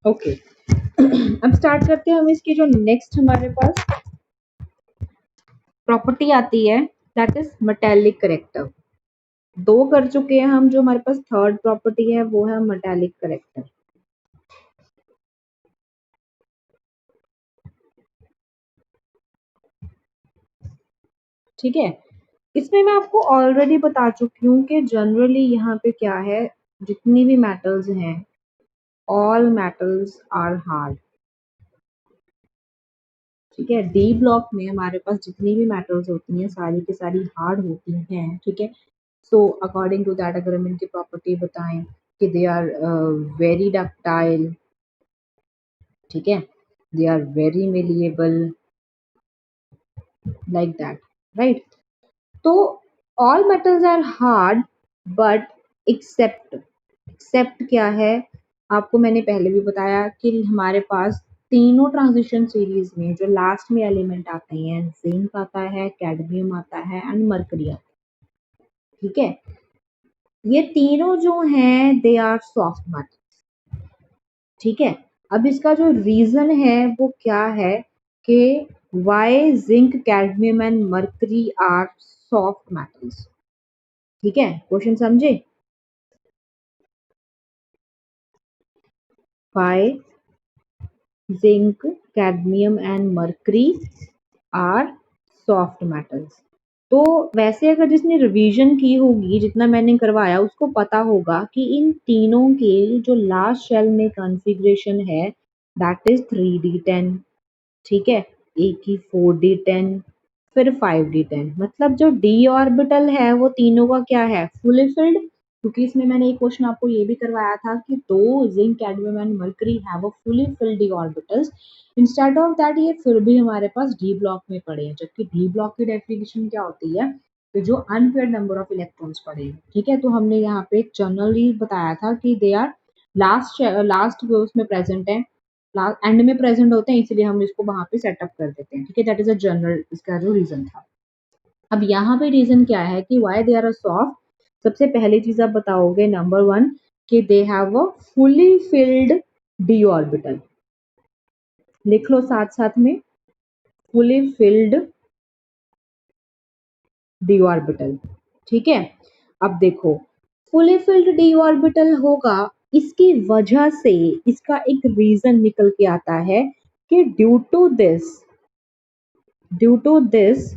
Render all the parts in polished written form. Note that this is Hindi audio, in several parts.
ओके अब स्टार्ट करते हैं हम इसकी जो नेक्स्ट हमारे पास प्रॉपर्टी आती है दैट इज मेटेलिक करेक्टर। दो कर चुके हैं हम, जो हमारे पास थर्ड प्रॉपर्टी है वो है मेटेलिक करेक्टर। ठीक है, इसमें मैं आपको ऑलरेडी बता चुकी हूँ कि जनरली यहाँ पे क्या है, जितनी भी मेटल्स हैं ऑल मेटल्स आर हार्ड। ठीक है, डी ब्लॉक में हमारे पास जितनी भी मेटल्स होती हैं सारी की सारी हार्ड होती हैं। ठीक है, सो अकॉर्डिंग टू दैट अगर हम इनकी प्रॉपर्टी बताएं कि दे आर वेरी डक्टाइल, ठीक है, they are very malleable like that, right. तो all metals are hard but except क्या है, आपको मैंने पहले भी बताया कि हमारे पास तीनों ट्रांजिशन सीरीज में जो लास्ट में एलिमेंट आते हैं, जिंक आता है, कैडमियम आता है एंड मरकरी आता है। ठीक है, ये तीनों जो हैं दे आर सॉफ्ट मेटल। ठीक है, अब इसका जो रीजन है वो क्या है कि why zinc cadmium and mercury are soft metals. ठीक है, क्वेश्चन समझे? Why zinc cadmium and mercury are soft metals. तो वैसे अगर जिसने रिवीजन की होगी, जितना मैंने करवाया उसको पता होगा कि इन तीनों के जो लास्ट शेल में कॉन्फ़िगरेशन है दैट इज 3d10। ठीक है, एक ही 4d10 फिर 5d10, मतलब जो डी ऑर्बिटल है वो तीनों का क्या है, फुली फिल्ड। क्योंकि इसमें मैंने एक क्वेश्चन आपको ये भी करवाया था कि दो zinc cadmium and mercury have a fully filled D orbitals, instead of that ये फिर भी हमारे पास डी ब्लॉक में पड़े हैं। जबकि डी ब्लॉक की डेफिनेशन क्या होती है, तो जो अनपेयर्ड नंबर ऑफ इलेक्ट्रॉन्स पड़े हैं। ठीक है, तो हमने यहाँ पे जनरली बताया था कि दे आर लास्ट उसमें प्रेजेंट है, एंड में प्रेजेंट होते हैं, इसलिए हम इसको वहां पे सेटअप कर देते हैं। ठीक है, दैट इज अ जनरल इसका जो रीजन था। अब यहाँ पे रीजन क्या है कि why they are a soft. सबसे पहली चीज आप बताओगे नंबर वन कि they have a fully filled d orbital. लिख लो साथ साथ में, फुली फिल्ड डी ऑर्बिटल। ठीक है, अब देखो फुली फिल्ड डी ऑर्बिटल होगा, इसकी वजह से इसका एक रीजन निकल के आता है कि due to this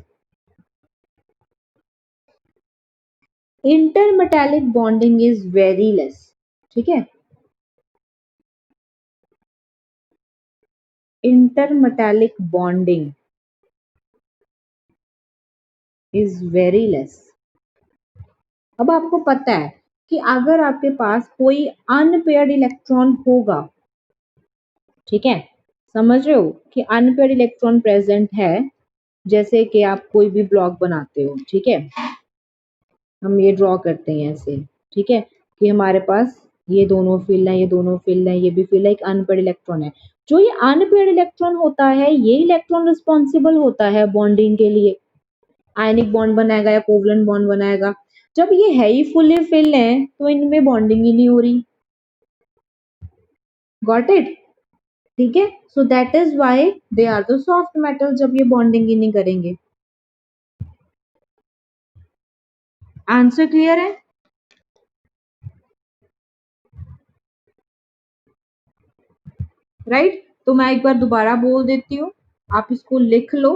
intermetallic bonding is very less. ठीक है, intermetallic bonding is very less. अब आपको पता है कि अगर आपके पास कोई अनपेयर्ड इलेक्ट्रॉन होगा, ठीक है, समझ रहे हो कि अनपेयर्ड इलेक्ट्रॉन प्रेजेंट है, जैसे कि आप कोई भी ब्लॉक बनाते हो। ठीक है, हम ये ड्रॉ करते हैं ऐसे। ठीक है, कि हमारे पास ये दोनों फील्ड है, ये दोनों फील्ड है, ये भी फील्ड है, एक अनपेयर्ड इलेक्ट्रॉन है। जो ये अनपेयर्ड इलेक्ट्रॉन होता है ये इलेक्ट्रॉन रिस्पॉन्सिबल होता है बॉन्डिंग के लिए, आयनिक बॉन्ड बनाएगा या कोवलेंट बॉन्ड बनाएगा। जब ये है ही फुली फिल है तो इनमें बॉन्डिंग ही नहीं हो रही। Got it? ठीक है, so that is why they are the soft metal, जब ये बॉन्डिंग ही नहीं करेंगे। आंसर क्लियर है? राइट, तो मैं एक बार दोबारा बोल देती हूँ, आप इसको लिख लो,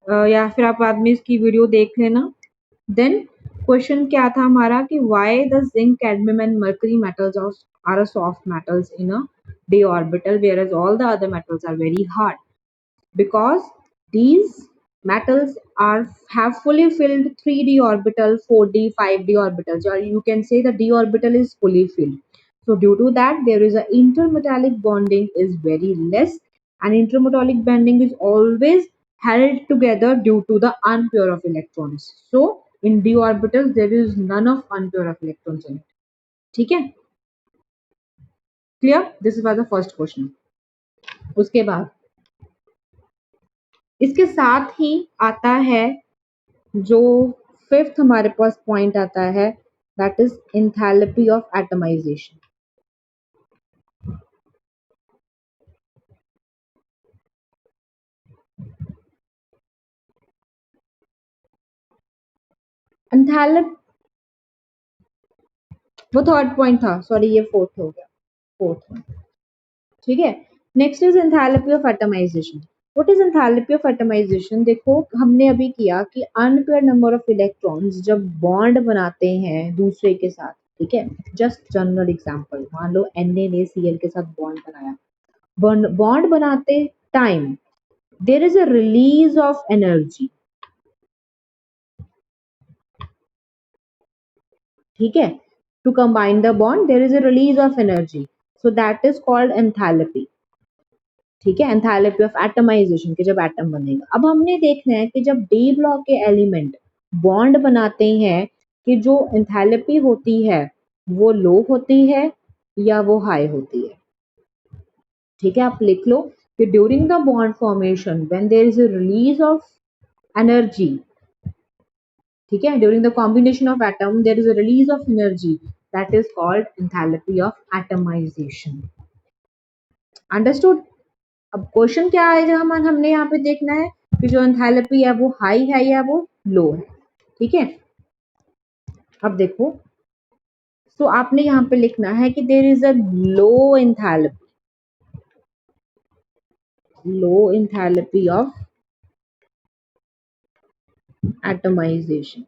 या फिर आप बाद में इसकी वीडियो देख लेना। देन क्वेश्चन क्या था हमारा कि why the zinc cadmium and mercury metals are soft metals in a d orbital whereas all the other metals are very hard, because these metals are have fully filled 3d orbital, 4d, 5d orbitals, or you can say the d orbital is fully filled. So due to that there is a intermetallic bonding is very less, and intermetallic bonding is always held together due to the unpair of electrons. So in d orbital there is none of unpair of electrons in it. ठीक है, clear? This was the first question. उसके बाद इसके साथ ही आता है जो फिफ्थ हमारे पास पॉइंट आता है that is enthalpy of atomisation. Enthalpy वो थर्ड पॉइंट था, सॉरी ये फोर्थ हो गया, फोर्थ। ठीक है, next is enthalpy of atomisation. What is enthalpy of atomisation? देखो हमने अभी किया कि अनपेयर नंबर ऑफ इलेक्ट्रॉन्स जब बॉन्ड बनाते हैं दूसरे के साथ, ठीक है, जस्ट जनरल एग्जांपल, मान लो Na ने Cl के साथ बॉन्ड बनाया, बॉन्ड बनाते time there is a release of energy, ठीक है, to combine the bond there is a release of energy, so that is called enthalpy. ठीक है, एंथैल्पी ऑफ एटमाइजेशन के जब एटम बनेगा। अब हमने देखना है कि जब डी ब्लॉक के एलिमेंट बॉन्ड बनाते हैं कि जो एंथैल्पी होती है वो लो होती है या वो हाई होती है। ठीक है, आप लिख लो कि during the bond formation when there is a release of energy, ठीक है, during the combination of atom there is a release of energy, that is called enthalpy of atomisation. Understood? अब क्वेश्चन क्या आएगा, हमने यहाँ पे देखना है कि जो एंथैल्पी है वो हाई है या वो लो है। ठीक है, अब देखो, तो आपने यहाँ पे लिखना है कि there is a low enthalpy of atomisation.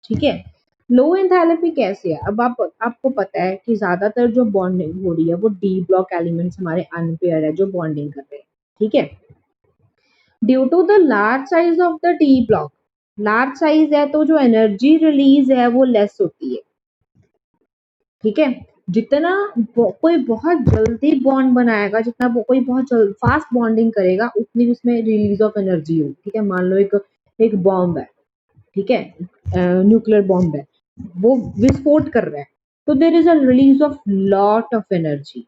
ठीक है, लो एंथैल्पी कैसे है? अब आपको पता है कि ज्यादातर जो बॉन्डिंग हो रही है वो डी ब्लॉक एलिमेंट्स हमारे अनपेयर है जो बॉन्डिंग कर रहे हैं। ठीक है, due to the large size of the d block, large size है तो जो एनर्जी रिलीज है वो लेस होती है। ठीक है, जितना कोई बहुत जल्दी बॉन्ड बनाएगा, जितना कोई बहुत फास्ट बॉन्डिंग करेगा उतनी उसमें रिलीज ऑफ एनर्जी होगी। ठीक है, मान लो एक एक बॉम्ब है, ठीक है, न्यूक्लियर बॉम्ब है, वो विस्फोट कर रहा है, तो there is a release of lot of energy.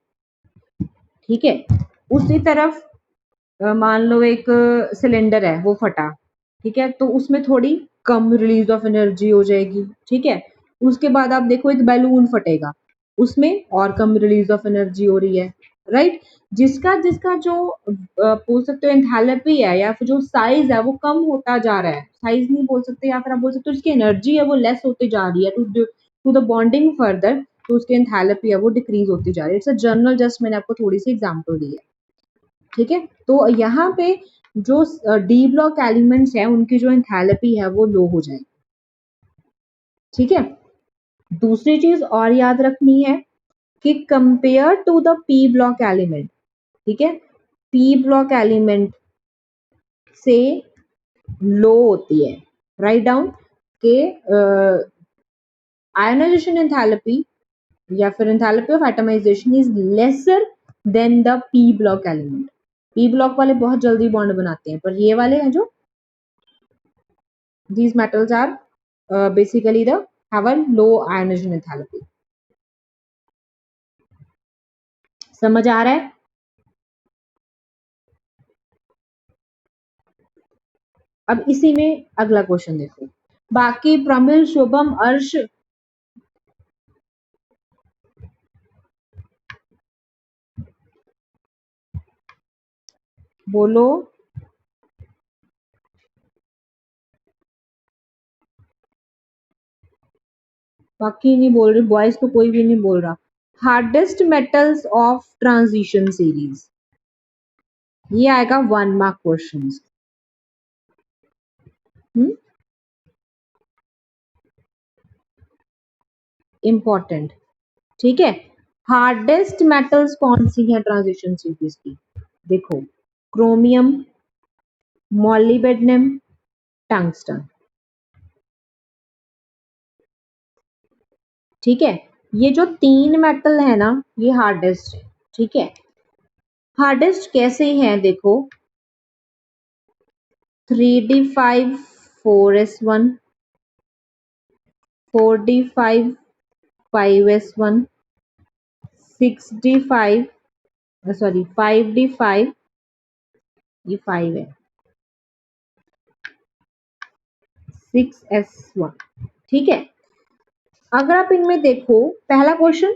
ठीक है, उसी तरफ मान लो एक सिलेंडर है वो फटा, ठीक है, तो उसमें थोड़ी कम रिलीज ऑफ एनर्जी हो जाएगी। ठीक है, उसके बाद आप देखो एक बैलून फटेगा, उसमें और कम रिलीज ऑफ एनर्जी हो रही है। राइट, जिसका जिसका जो बोल सकते हो एंथैल्पी है या फिर जो साइज है वो कम होता जा रहा है, साइज नहीं बोल सकते, या फिर आप बोल सकते हो उसकी एनर्जी है वो लेस होती जा रही है टू द बॉन्डिंग फर्दर, तो उसकी एंथैल्पी है वो डिक्रीज होती जा रही है। इट्स अ जनरल, जस्ट मैंने आपको थोड़ी सी एग्जांपल दी है। ठीक है, तो यहाँ पे जो डी ब्लॉक एलिमेंट्स है उनकी जो एंथैल्पी है वो लो हो जाएगी। ठीक है, दूसरी चीज और याद रखनी है कि compare to the p block element, ठीक है, पी ब्लॉक एलिमेंट से लो होती है। राइट डाउन के आयोनाइजेशन एंथैल्पी या फिर enthalpy of atomisation is lesser than the p block element. P block वाले बहुत जल्दी बॉन्ड बनाते हैं, पर ये वाले हैं जो these metals are basically the have a low ionization enthalpy। समझ आ रहा है? अब इसी में अगला क्वेश्चन देखो, बाकी प्रमिल शुभम अर्श बोलो। बाकी नहीं बोल रही, बॉयज तो कोई भी नहीं बोल रहा। Hardest metals of transition series, ये आएगा 1 मार्क क्वेश्चन। इंपॉर्टेंट। ठीक है, हार्डेस्ट मेटल्स कौन सी है ट्रांजिशन सीरीज की? देखो, क्रोमियम, मॉलिबेडनम, टंगस्टन। ठीक है, ये जो 3 मेटल है ना ये हार्डेस्ट है। ठीक है, हार्डेस्ट कैसे हैं देखो, 3d5 4s1, 4d5 5s1, 6d5 sorry 5d5, ये 5 है, 6s1। ठीक है, अगर आप इनमें देखो पहला क्वेश्चन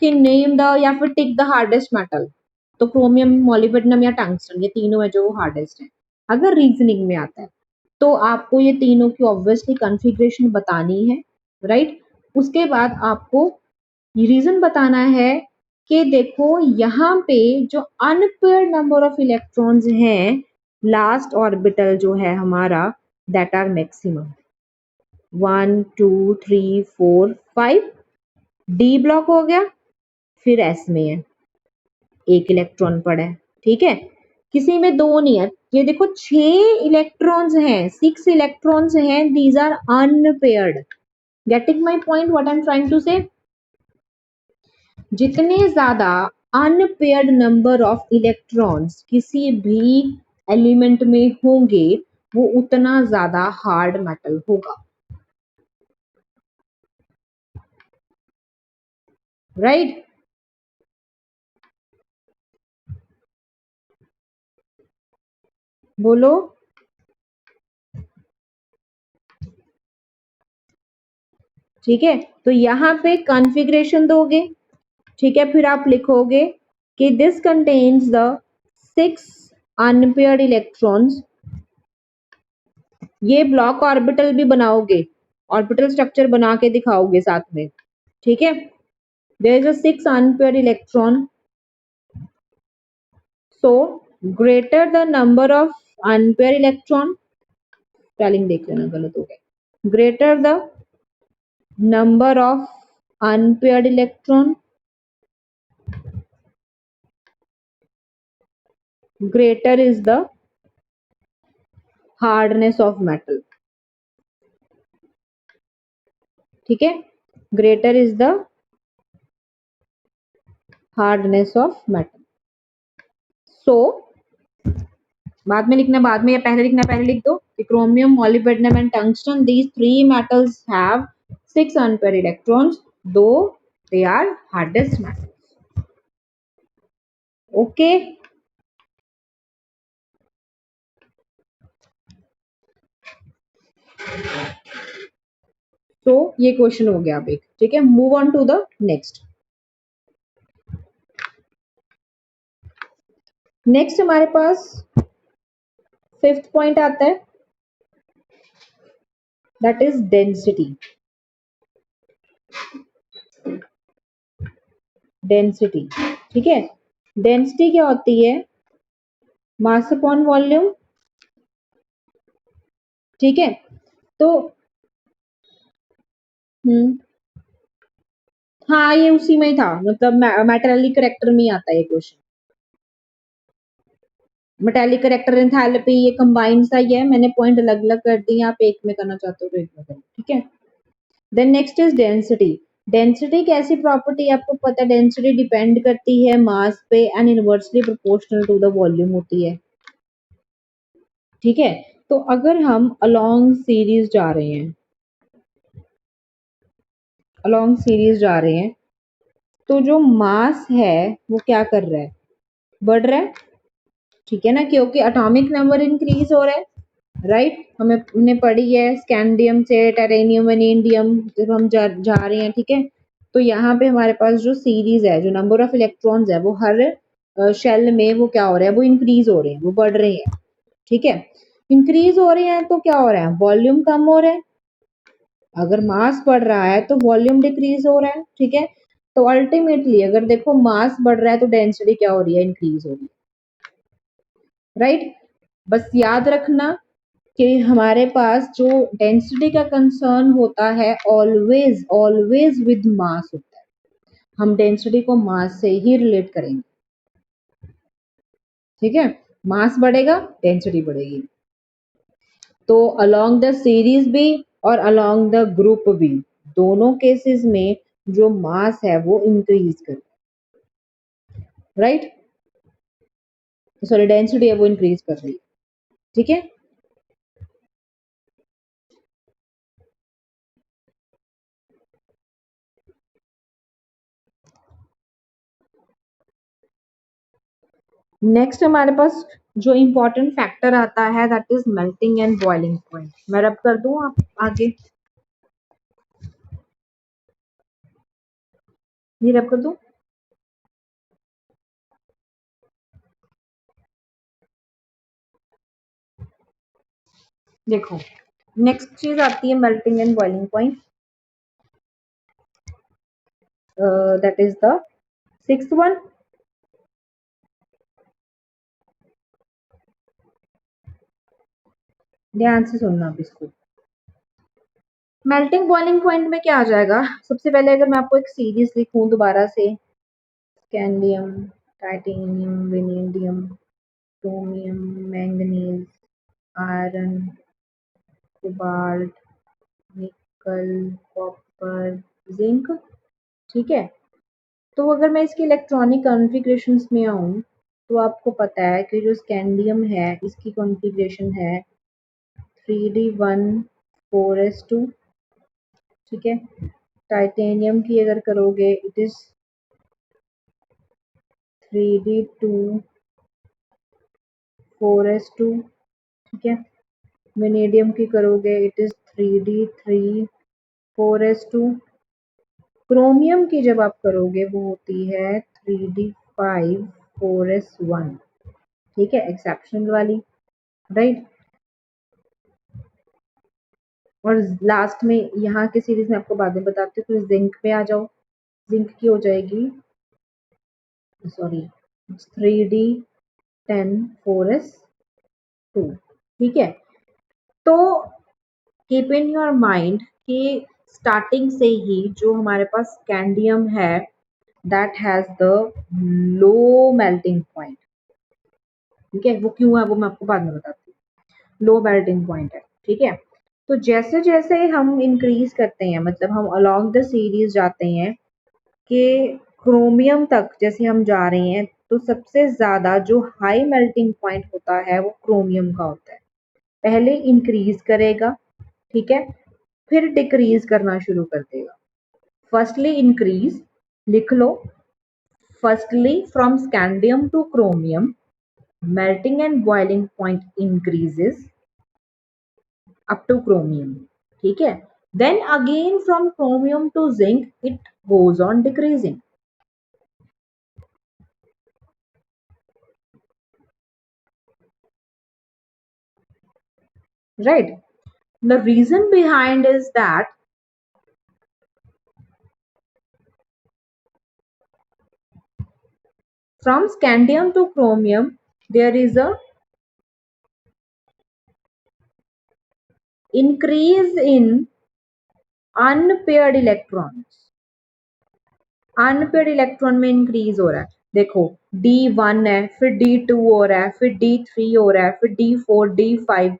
कि नेम द या फिर टिक द हार्डेस्ट मेटल, तो क्रोमियम, मॉलिब्डेनम या टंगस्टन, ये तीनों है जो हार्डेस्ट है। अगर रीजनिंग में आता है तो आपको ये तीनों की ऑब्वियसली कॉन्फ़िगरेशन बतानी है, राइट? उसके बाद आपको रीजन बताना है कि देखो यहाँ पे जो अनपेयर्ड नंबर ऑफ इलेक्ट्रॉन्स हैं, लास्ट ऑर्बिटल जो है हमारा, that are maximum 1 2 3 4 5। D block हो गया, फिर एस में है, एक इलेक्ट्रॉन पड़ा है, ठीक है? किसी में दो नहीं है। ये देखो 6 इलेक्ट्रॉन्स हैं, 6 इलेक्ट्रॉन्स हैं, these are unpaired. Getting my point, what I am trying to say? जितने ज्यादा अनपेयर्ड नंबर ऑफ इलेक्ट्रॉन्स किसी भी एलिमेंट में होंगे, वो उतना ज्यादा हार्ड मेटल होगा, राइट? बोलो। ठीक है, तो यहाँ पे कॉन्फ़िगरेशन दोगे, ठीक है? फिर आप लिखोगे कि this contains the 6 unpaired electrons. ये ब्लॉक ऑर्बिटल भी बनाओगे, ऑर्बिटल स्ट्रक्चर बना के दिखाओगे साथ में, ठीक है? There is a 6 unpaired electron, so greater the number of unpaired electron, spelling देख लेना गलत हो गया, greater the number of unpaired electron, greater is the hardness of metal, ठीक है? greater is the hardness of metal. so बाद में लिखना, बाद में या पहले लिखना, पहले लिख दो कि chromium, molybdenum and tungsten, these three metals have 6 unpaired electrons, though they are hardest metals. okay, तो ये क्वेश्चन हो गया अब एक, ठीक है? Move on to the next. Next हमारे पास 5th पॉइंट आता है, दैट इज डेंसिटी। डेंसिटी, ठीक है? डेंसिटी क्या होती है? मास अपॉन वॉल्यूम, ठीक है? तो हम्म, हाँ ये उसी में ही था, मतलब मेटालिक करेक्टर में ही आता है ये क्वेश्चन। मेटालिक करेक्टर, एंथैल्पी, ये कंबाइंड सा ही है, मैंने पॉइंट अलग अलग कर दिए, आप एक में करना चाहते हो तो एक में करो, ठीक है? Then next is density. Density कैसी प्रॉपर्टी है आपको पता है? डेंसिटी डिपेंड करती है मास पे and inversely proportional to the volume होती है, ठीक है? तो अगर हम अलोंग सीरीज जा रहे हैं, अलोंग सीरीज जा रहे हैं, तो जो मास है वो क्या कर रहा है? बढ़ रहा है, ठीक है ना? क्योंकि एटॉमिक नंबर इंक्रीज हो रहा है, राइट? हमने पढ़ी है स्कैंडियम से टेरेनियम वेनेडियम, जब हम जा रहे हैं, ठीक है? तो यहाँ पे हमारे पास जो सीरीज है, जो नंबर ऑफ इलेक्ट्रॉन्स है, वो हर शेल में वो क्या हो रहा है? वो इंक्रीज हो रहे हैं, वो बढ़ रहे हैं, ठीक है? इंक्रीज हो रहे हैं तो क्या हो रहा है? वॉल्यूम कम हो रहा है। अगर मास बढ़ रहा है तो वॉल्यूम डिक्रीज हो रहा है, ठीक है? तो अल्टीमेटली अगर देखो मास बढ़ रहा है तो डेंसिटी क्या हो रही है? इंक्रीज हो रही है, राइट? बस याद रखना कि हमारे पास जो डेंसिटी का कंसर्न होता है, ऑलवेज ऑलवेज विद मास होता है। हम डेंसिटी को मास से ही रिलेट करेंगे, ठीक है? मास बढ़ेगा, डेंसिटी बढ़ेगी। तो अलोंग द सीरीज भी और अलोंग द ग्रुप भी, दोनों केसेस में जो मास है वो इंक्रीज कर, राइट? सॉरी, डेंसिटी है वो इंक्रीज कर रही है, ठीक है? नेक्स्ट हमारे पास जो इम्पोर्टेंट फैक्टर आता है, that is melting and boiling point. मैं रब कर दूं आप आगे, ये रब कर दूं? देखो नेक्स्ट चीज आती है melting and boiling point, that is the sixth one. ध्यान से सुनना अब इसको। मेल्टिंग बॉइलिंग पॉइंट में क्या आ जाएगा, सबसे पहले अगर मैं आपको एक सीरीज लिखूं दोबारा से, scandium, titanium, vanadium, chromium, manganese, iron, cobalt, निकल, कॉपर, जिंक। ठीक है, तो अगर मैं इसकी इलेक्ट्रॉनिक कॉन्फ़िगरेशंस में आऊँ तो आपको पता है कि जो स्कैंडियम है इसकी कॉन्फ़िगरेशन है 3d1 4s2। ठीक है, टाइटेनियम की अगर करोगे इट इज 3d2 4s2। ठीक है, वेनेडियम की करोगे it is 3d3 4s2। Chromium की जब आप करोगे वो होती है 3d5 4s1। ठीक है, एक्सेप्शनल वाली, राइट। और लास्ट में यहाँ के सीरीज में आपको बाद में बताती हूँ, फिर जिंक पे आ जाओ। जिंक की हो जाएगी, सॉरी, 3d10 4s2। ठीक है, तो कीप इन योर माइंड कि स्टार्टिंग से ही जो हमारे पास स्कैंडियम है that has the low melting point. ठीक है, वो क्यों है वो मैं आपको बाद में बताती हूँ। लो मेल्टिंग पॉइंट है। ठीक है, तो जैसे जैसे हम इंक्रीज करते हैं, मतलब हम अलोंग द सीरीज जाते हैं कि क्रोमियम तक जैसे हम जा रहे हैं, तो सबसे ज्यादा जो हाई मेल्टिंग पॉइंट होता है वो क्रोमियम का होता है। पहले इंक्रीज करेगा, ठीक है, फिर डिक्रीज करना शुरू कर देगा। फर्स्टली इंक्रीज, लिख लो, firstly from scandium to chromium melting and boiling point increases up to chromium. ठीक है, then again from chromium to zinc it goes on decreasing. Right, the reason behind is that from scandium to chromium there is a increase in unpaired electrons। Unpaired electron में इंक्रीज हो रहा है। देखो D1 है, फिर D2 हो रहा है, फिर D3 हो रहा है, फिर D4 D5।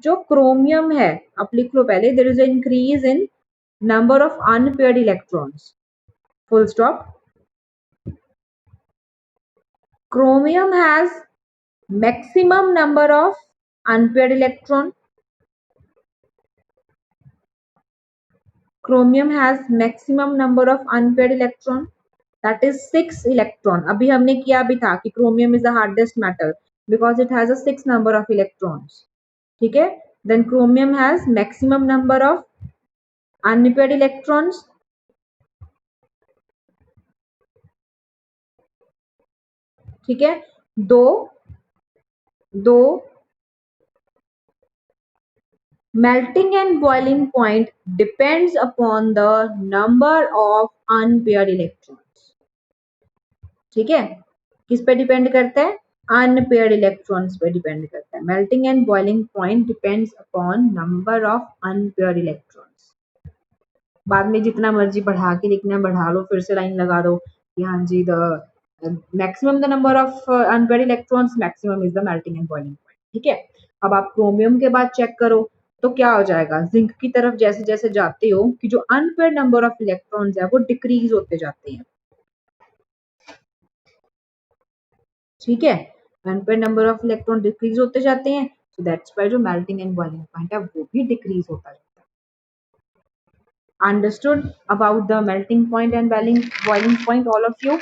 जो क्रोमियम है, आप लिख लो पहले, there is a increase in number of unpaired electrons, full stop. Chromium has maximum number of unpaired electron। chromium has maximum number of unpaired electron, that is 6 electron। अभी हमने किया भी था कि chromium is the hardest metal because it has a 6 number of electrons। ठीक है, then chromium has maximum number of unpaired electrons। ठीक है, दो दो melting and boiling point depends upon the number of unpaired electrons। ठीक है, किस पे डिपेंड करता है, अनपेयर्ड इलेक्ट्रॉन्स पे डिपेंड करता है। Melting and boiling point depends upon number of unpaired electrons. बाद में जितना मर्जी बढ़ा के लिखना है बढ़ा लो, फिर से लाइन लगा दो कि हाँ जी, the maximum the number of unpaired electrons maximum is the melting and boiling point. ठीक है, अब आप क्रोमियम के बाद चेक करो तो क्या हो जाएगा, जिंक की तरफ जैसे जैसे जाते हो कि जो अनपेयर्ड नंबर ऑफ इलेक्ट्रॉन्स है वो डिक्रीज होते जाते हैं। ठीक है, unpaired number of electron decrease होते जाते हैं, सो दैट्स व्हाई जो मेल्टिंग एंड बॉइलिंग पॉइंट है वो भी डिक्रीज होता जाता है। Understood about the melting point and boiling point all of you.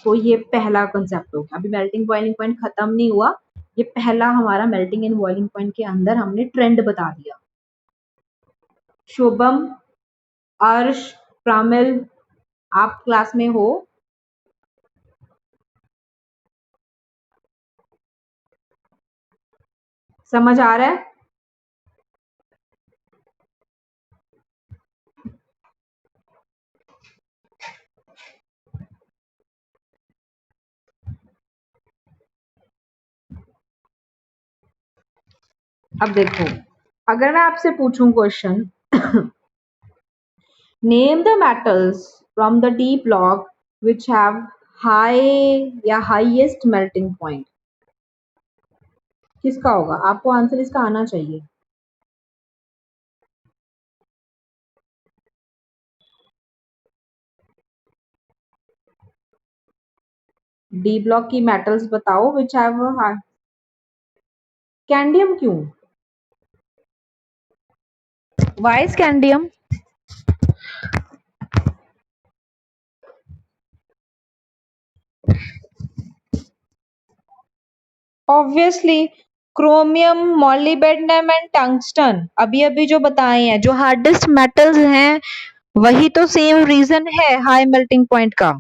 तो ये पहला कंसेप्ट हो गया। अभी मेल्टिंग बॉइलिंग पॉइंट खत्म नहीं हुआ, ये पहला हमारा मेल्टिंग एंड बॉइलिंग पॉइंट के अंदर हमने ट्रेंड बता दिया। शुभम, अर्श, प्रामिल, आप क्लास में हो? समझ आ रहा है? अब देखो, अगर मैं आपसे पूछूं question, name the metals from the d block which have high या हाईएस्ट मेल्टिंग पॉइंट, किसका होगा? आपको आंसर इसका आना चाहिए। डी ब्लॉक की मेटल्स बताओ विच हैव हाई। कैंडियम क्यों? Why is scandium? Obviously chromium, molybdenum and tungsten, अभी अभी जो बताए हैं, जो हार्डेस्ट मेटल्स हैं, वही तो सेम रीजन है हाई मेल्टिंग पॉइंट का,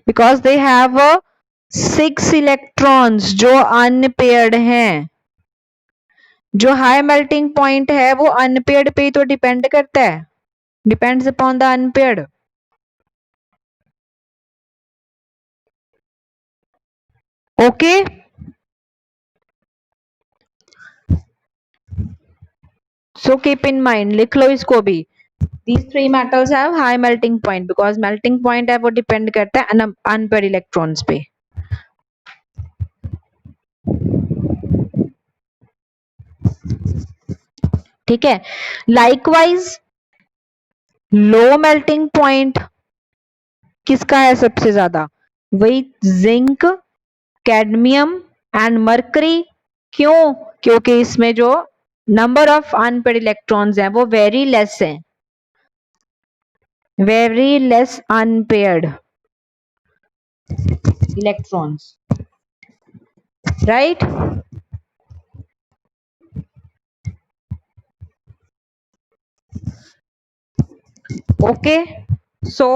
बिकॉज दे हैव 6 इलेक्ट्रॉन्स जो अनपेयर्ड हैं। जो हाई मेल्टिंग पॉइंट है वो अनपेयर्ड पे तो डिपेंड करता है, depends upon the unpaired. Okay, so keep in mind, लिख लो इसको भी। These three metals have high melting point because melting point है वो डिपेंड करता है अनपेयर्ड इलेक्ट्रॉन्स पे। ठीक है, लाइकवाइज लो मेल्टिंग पॉइंट किसका है सबसे ज्यादा? वही जिंक, कैडमियम एंड मरकरी। क्यों? क्योंकि इसमें जो नंबर ऑफ अनपेयर्ड इलेक्ट्रॉन्स हैं वो वेरी लेस हैं, very less unpaired electrons, right? Okay, सो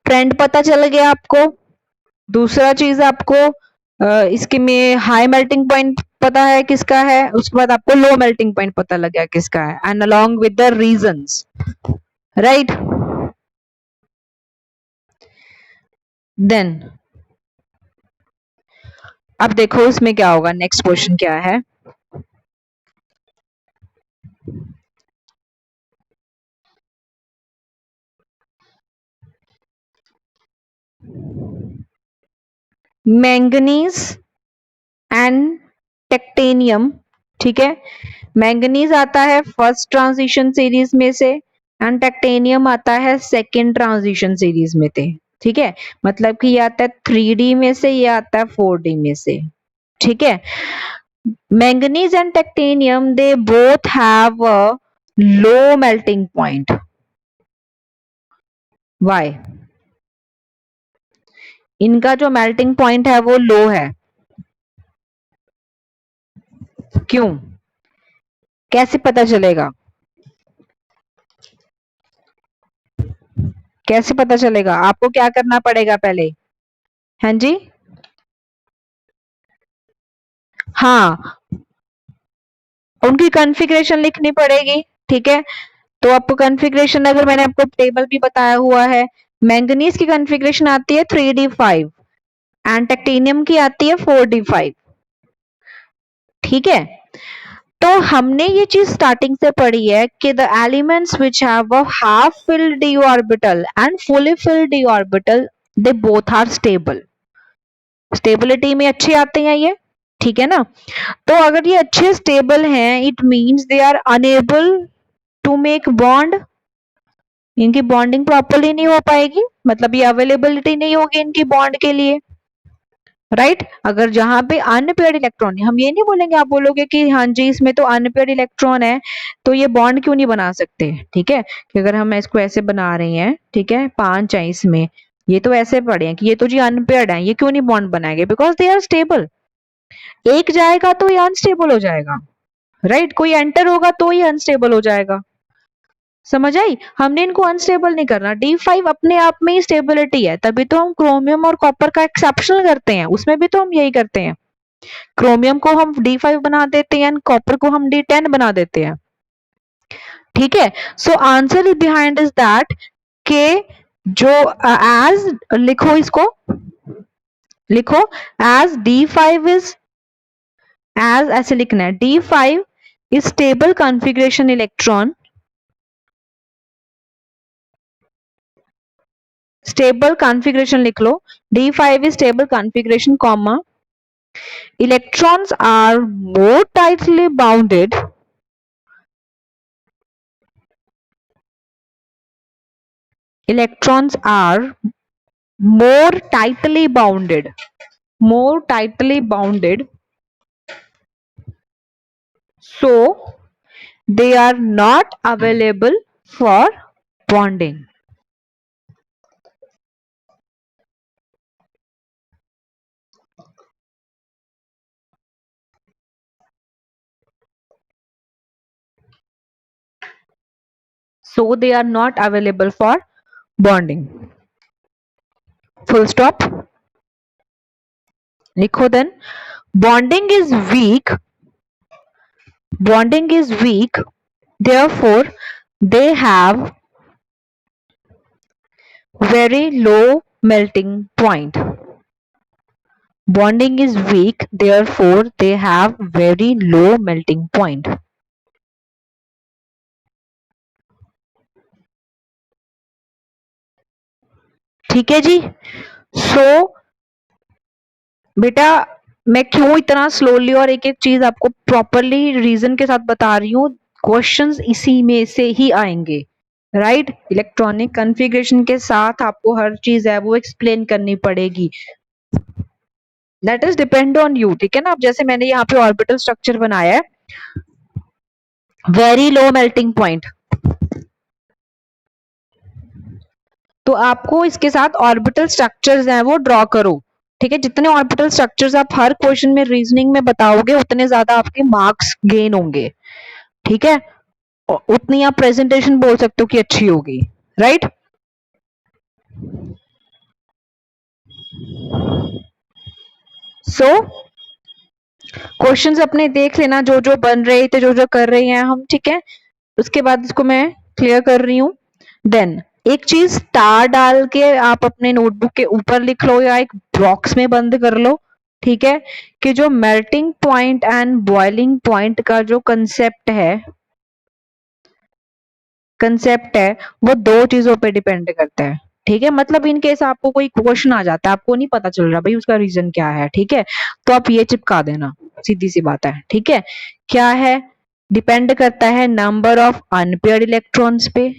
ट्रेंड पता चल गया आपको। दूसरा चीज आपको इसके में हाई मेल्टिंग पॉइंट पता है किसका है, उसके बाद आपको लो मेल्टिंग पॉइंट पता लग गया किसका है, and along with the reasons, right? Then अब देखो इसमें क्या होगा, नेक्स्ट क्वेश्चन क्या है? मैंगनीज एंड टेक्टेनियम, ठीक है? मैंगनीज आता है फर्स्ट ट्रांजिशन सीरीज में से एंड टेक्टेनियम आता है सेकेंड ट्रांजिशन सीरीज में से, ठीक है? मतलब कि ये आता है 3D में से, ये आता है 4D में से, ठीक है? Manganese and technetium they both have a low melting point. Why? इनका जो मेल्टिंग पॉइंट है वो लो है, क्यों? कैसे पता चलेगा? कैसे पता चलेगा? आपको क्या करना पड़ेगा पहले? हाँ जी, हाँ, उनकी कॉन्फ़िगरेशन लिखनी पड़ेगी, ठीक है? तो आपको कॉन्फ़िगरेशन, अगर मैंने आपको टेबल भी बताया हुआ है, मैंगनीज की कॉन्फ़िगरेशन आती है 3D5 एंड टेक्टेनियम की आती है 4D5, ठीक है? तो हमने ये चीज स्टार्टिंग से पढ़ी है कि the elements which have a half filled d orbital and fully filled d orbital, they both are stable. Stability में अच्छे आते हैं ये, ठीक है ना? तो अगर ये अच्छे स्टेबल हैं, it means they are unable to make bond, इनकी बॉन्डिंग प्रॉपरली नहीं हो पाएगी, मतलब ये अवेलेबिलिटी नहीं होगी इनकी बॉन्ड के लिए, राइट? अगर जहां पे अनपेयर्ड इलेक्ट्रॉन है, हम ये नहीं बोलेंगे, आप बोलोगे कि हाँ जी इसमें तो अनपेयर्ड इलेक्ट्रॉन है तो ये बॉन्ड क्यों नहीं बना सकते, ठीक है? कि अगर हम इसको ऐसे बना रहे हैं, ठीक है, 5 है इसमें, ये तो ऐसे पड़े हैं कि ये तो जी अनपेयर्ड है, ये क्यों नहीं बॉन्ड बनाएंगे? Because they are stable. एक जाएगा तो ये अनस्टेबल हो जाएगा, राइट? कोई एंटर होगा तो ये अनस्टेबल हो जाएगा। समझ आई? हमने इनको अनस्टेबल नहीं करना। D5 अपने आप में ही स्टेबिलिटी है, तभी तो हम क्रोमियम और कॉपर का एक्सेप्शनल करते हैं, उसमें भी तो हम यही करते हैं। क्रोमियम को हम D5 बना देते हैं, कॉपर को हम D10 बना देते हैं। ठीक है, so answer behind is that के जो एज लिखो, इसको लिखो एज D5 इज, एज ऐसे लिखना है, D5 is stable configuration electron, stable configuration लिख लो, D5 is stable configuration, comma, electrons are more tightly bounded, electrons are more tightly bounded, more tightly bounded, so they are not available for bonding. So they are not available for bonding. Full stop. लिखो then. Bonding is weak. Bonding is weak. Therefore, they have very low melting point. Bonding is weak. Therefore, they have very low melting point. ठीक है जी. सो बेटा मैं क्यों इतना स्लोली और एक एक चीज आपको प्रॉपरली रीजन के साथ बता रही हूँ, क्वेश्चंस इसी में से ही आएंगे, राइट? इलेक्ट्रॉनिक कॉन्फ़िगरेशन के साथ आपको हर चीज है वो एक्सप्लेन करनी पड़ेगी. That is depend on you. ठीक है ना? अब जैसे मैंने यहाँ पे ऑर्बिटल स्ट्रक्चर बनाया है, वेरी लो मेल्टिंग पॉइंट, तो आपको इसके साथ ऑर्बिटल स्ट्रक्चर्स हैं वो ड्रॉ करो. ठीक है, जितने ऑर्बिटल स्ट्रक्चर्स आप हर क्वेश्चन में रीजनिंग में बताओगे उतने ज्यादा आपके मार्क्स गेन होंगे. ठीक है, उतनी आप प्रेजेंटेशन बोल सकते हो कि अच्छी होगी, राइट? सो क्वेश्चंस अपने देख लेना, जो जो बन रहे थे, जो जो कर रहे हैं हम. ठीक है, उसके बाद इसको मैं क्लियर कर रही हूँ. देन एक चीज स्टार डाल के आप अपने नोटबुक के ऊपर लिख लो या एक बॉक्स में बंद कर लो. ठीक है, कि जो melting point and boiling point का जो कंसेप्ट है वो दो चीजों पे डिपेंड करता है. ठीक है, मतलब इन केस आपको कोई क्वेश्चन आ जाता है, आपको नहीं पता चल रहा भाई उसका रीजन क्या है, ठीक है, तो आप ये चिपका देना, सीधी सी बात है. ठीक है, क्या है? डिपेंड करता है नंबर ऑफ अनपेयर्ड इलेक्ट्रॉन्स पे.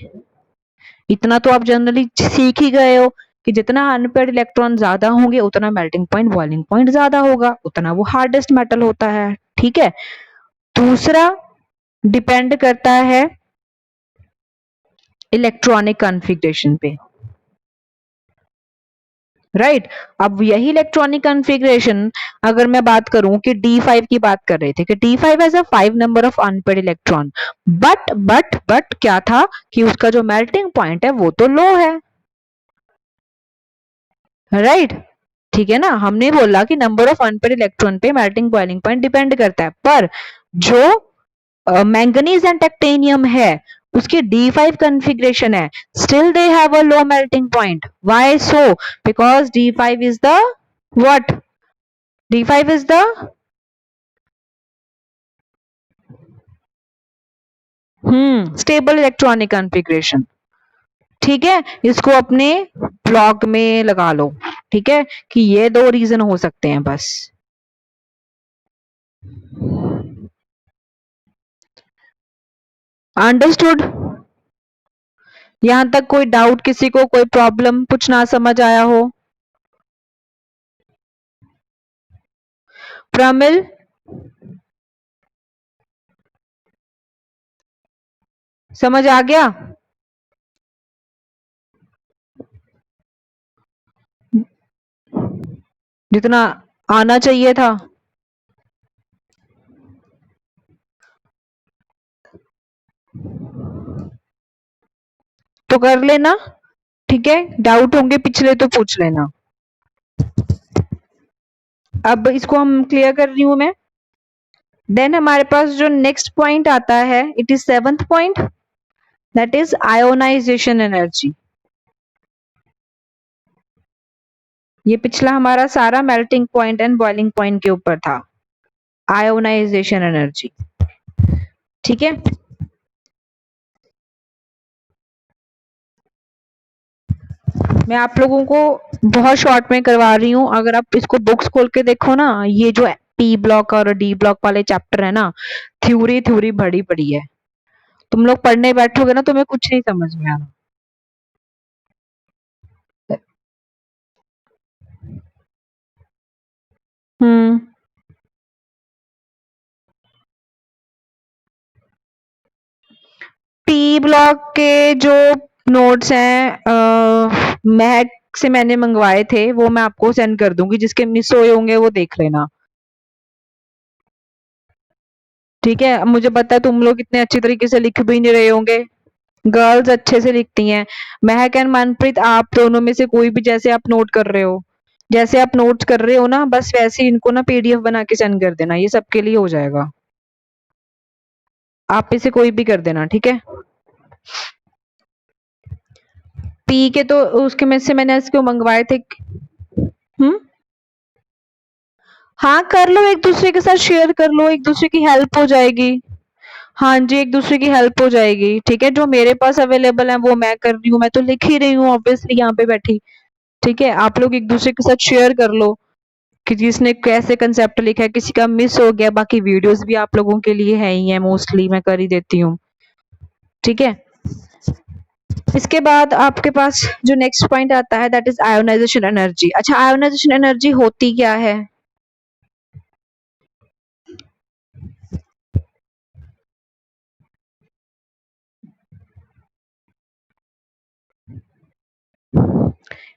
इतना तो आप जनरली सीख ही गए हो कि जितना अनपेयर्ड इलेक्ट्रॉन ज्यादा होंगे उतना मेल्टिंग पॉइंट बॉइलिंग पॉइंट ज्यादा होगा, उतना वो हार्डेस्ट मेटल होता है. ठीक है, दूसरा डिपेंड करता है इलेक्ट्रॉनिक कॉन्फ़िगरेशन पे, राइट? अब यही इलेक्ट्रॉनिक कॉन्फ़िगरेशन अगर मैं बात करूं कि D5 की बात कर रहे थे कि D5 has a 5 number of unpaired electron, but क्या था कि उसका जो मेल्टिंग पॉइंट है वो तो लो है, राइट? ठीक है ना, हमने बोला कि नंबर ऑफ अनपेयर्ड इलेक्ट्रॉन पे मेल्टिंग बॉइलिंग पॉइंट डिपेंड करता है, पर जो मैंगनीज एंड टेक्टेनियम है उसकी D5 configuration है, still they have a low melting point. Why so? Because D5 is the what? D5 is the stable electronic configuration. ठीक है, इसको अपने ब्लॉग में लगा लो. ठीक है, कि ये दो रीजन हो सकते हैं बस. अंडरस्टूड? यहां तक कोई डाउट, किसी को कोई प्रॉब्लम, कुछ ना समझ आया हो? प्रमिल, समझ आ गया? जितना आना चाहिए था. तो कर लेना. ठीक है, डाउट होंगे पिछले तो पूछ लेना. अब इसको हम क्लियर कर रही हूं मैं। देन हमारे पास जो नेक्स्ट पॉइंट आता है, it is 7th point, that is ionisation energy. ये पिछला हमारा सारा melting point and boiling point के ऊपर था, आयोनाइजेशन एनर्जी। ठीक है, मैं आप लोगों को बहुत शॉर्ट में करवा रही हूँ। अगर आप इसको बुक्स खोल के देखो ना, ये जो पी ब्लॉक और डी ब्लॉक वाले चैप्टर है ना, थ्योरी थ्योरी भरी पड़ी है। तुम लोग पढ़ने बैठोगे ना, तुम्हें कुछ नहीं समझ में आना। हम्म। पी ब्लॉक के जो नोट्स हैं, महक से मैंने मंगवाए थे, वो मैं आपको सेंड कर दूंगी। जिसके मिस हुए होंगे वो देख लेना। ठीक है, मुझे पता है तुम लोग इतने अच्छी तरीके से लिख भी नहीं रहे होंगे। गर्ल्स अच्छे से लिखती हैं। महक एंड मनप्रीत, आप दोनों में से कोई भी, जैसे आप नोट कर रहे हो, जैसे आप नोट कर रहे हो ना, बस वैसे ही इनको ना पीडीएफ बना के सेंड कर देना। ये सबके लिए हो जाएगा। आप में से कोई भी कर देना, ठीक है। पी के तो उसके में से मैंने इसको मंगवाए थे। हम्म। हाँ, कर लो, एक दूसरे के साथ शेयर कर लो, एक दूसरे की हेल्प हो जाएगी। हाँ जी, एक दूसरे की हेल्प हो जाएगी। ठीक है, जो मेरे पास अवेलेबल है वो मैं कर रही हूँ, मैं तो लिख ही रही हूँ ऑब्वियसली यहाँ पे बैठी। ठीक है, आप लोग एक दूसरे के साथ शेयर कर लो कि जिसने कैसे कंसेप्ट लिखा है। किसी का मिस हो गया, बाकी वीडियोस भी आप लोगों के लिए है ही है, मोस्टली मैं कर ही देती हूँ। ठीक है, इसके बाद आपके पास जो नेक्स्ट पॉइंट आता है, दैट इज आयोनाइजेशन एनर्जी। अच्छा, आयोनाइजेशन एनर्जी होती क्या है?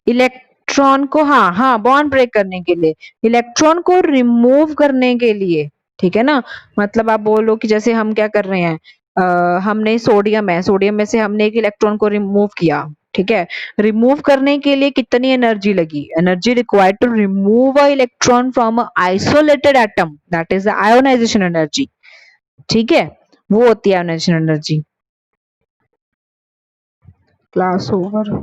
इलेक्ट्रॉन को, हाँ हाँ, बॉन्ड ब्रेक करने के लिए, इलेक्ट्रॉन को रिमूव करने के लिए। ठीक है ना, मतलब आप बोलो कि जैसे हम क्या कर रहे हैं, हमने सोडियम है, सोडियम में से हमने एक इलेक्ट्रॉन को रिमूव किया। ठीक है, रिमूव करने के लिए कितनी एनर्जी लगी? Energy required to remove a electron from a isolated atom, that is the ionisation energy. ठीक है, वो होती है आयोनाइजेशन एनर्जी। Class over.